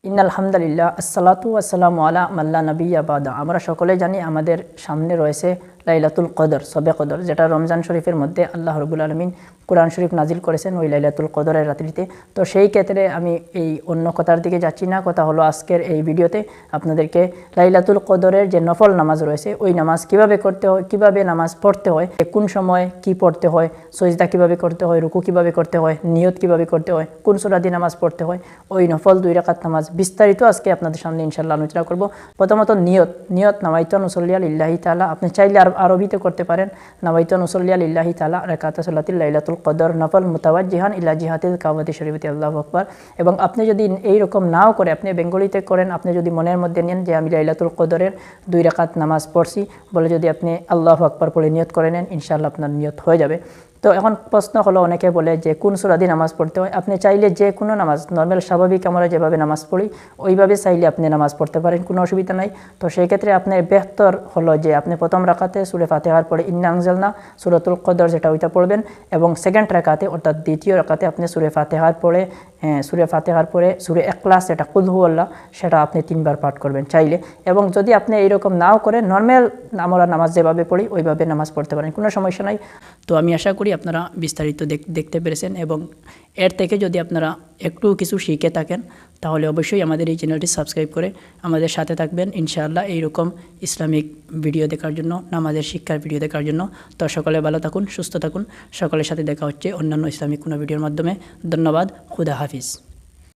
ইন্নাল হামদুলিল্লাহ আসসালাতু ওয়াসসালামু আলা মাল্লা নাবিয়্যা বাদা। আমরা সকলে জানি আমাদের সামনে রয়েছে লাইলাতুল কদর, শবে কদর, যেটা রমজান শরীফের মধ্যে আল্লাহ রাব্বুল আলামিন কোরআন শরীফ নাজিল করেছেন ওই লাইলাতুল কদরের রাত্রিতে। তো সেই ক্ষেত্রে আমি এই অন্য কথার দিকে যাচ্ছি না, কথা হলো আজকের এই ভিডিওতে আপনাদেরকে লাইলাতুল কদরের যে নফল নামাজ রয়েছে ওই নামাজ কিভাবে করতে হয়, কিভাবে নামাজ পড়তে হয়, কোন সময় কি পড়তে হয়, সজদা কিভাবে করতে হয়, রুকু কিভাবে করতে হয়, নিয়ত কিভাবে করতে হয়, কোন সূরা দিয়ে নামাজ পড়তে হয়, ওই নফল 2 রাকাত নামাজ বিস্তারিত আজকে আপনাদের সামনে ইনশাআল্লাহ আলোচনা করব। প্রথমত নিয়ত নাওয়াইতু নুসাল্লি লিল্লাহি তাআলা। আপনি চাইলে আরবিতে করতে পারেন, নাওয়াইতু নুসাল্লি লিল্লাহি তাআলা রাকাতা সালাতিল লাইলাতুল কদর নফল মুতাওয়াজ্জিহান ইলা জিহাতিল কাবাতি শরীফতি, আল্লাহু আকবার। এবং আপনি যদি এই রকম নাও করে, আপনি বেঙ্গলিতে করেন, আপনি যদি মনের মধ্যে নেন যে আমি লাইলাতুল কদরের 2 রাকাত নামাজ পড়ছি বলে যদি আপনি আল্লাহু আকবার বলে নিয়ত করে নেন, ইনশাআল্লাহ আপনার নিয়ত হয়ে যাবে। তো এখন প্রশ্ন হলো, অনেকে বলে যে কোন সূরা দিয়ে নামাজ পড়তে হয়। আপনি চাইলে যে কোনো নামাজ, নর্মাল স্বাভাবিক আমরা যেভাবে নামাজ পড়ি ওইভাবে চাইলে আপনি নামাজ পড়তে পারেন, কোনো অসুবিধা নাই। তো সেই ক্ষেত্রে আপনার বেহতর হলো যে আপনি প্রথম রাকাতে সূরা ফাতিহার পরে ইন্না আনজালনা সূরাতুল কদর যেটা ওইটা পড়বেন, এবং সেকেন্ড রাকাতে অর্থাৎ দ্বিতীয় রাকাতে আপনি সূরা ফাতিহার পরে সূরা ইখলাস যেটা কুল হুয়াল্লাহ সেটা আপনি 3 বার পাঠ করবেন চাইলে। এবং যদি আপনি এইরকম নাও করেন, নর্মাল আমরা নামাজ যেভাবে পড়ি ওইভাবে নামাজ পড়তে পারেন, কোনো সমস্যা নাই। তো আমি আশা করি আপনারা বিস্তারিত দেখতে পেরেছেন, এবং এর থেকে যদি আপনারা একটু কিছু শিখে থাকেন তাহলে অবশ্যই আমাদের এই চ্যানেলটি সাবস্ক্রাইব করে আমাদের সাথে থাকবেন ইনশাআল্লাহ এইরকম ইসলামিক ভিডিও দেখার জন্য, নামাজের শিক্ষার ভিডিও দেখার জন্য। তো সকলে ভালো থাকুন, সুস্থ থাকুন, সকলের সাথে দেখা হচ্ছে অন্যান্য ইসলামিক কোনো ভিডিওর মাধ্যমে। ধন্যবাদ, খুদা হাফিজ।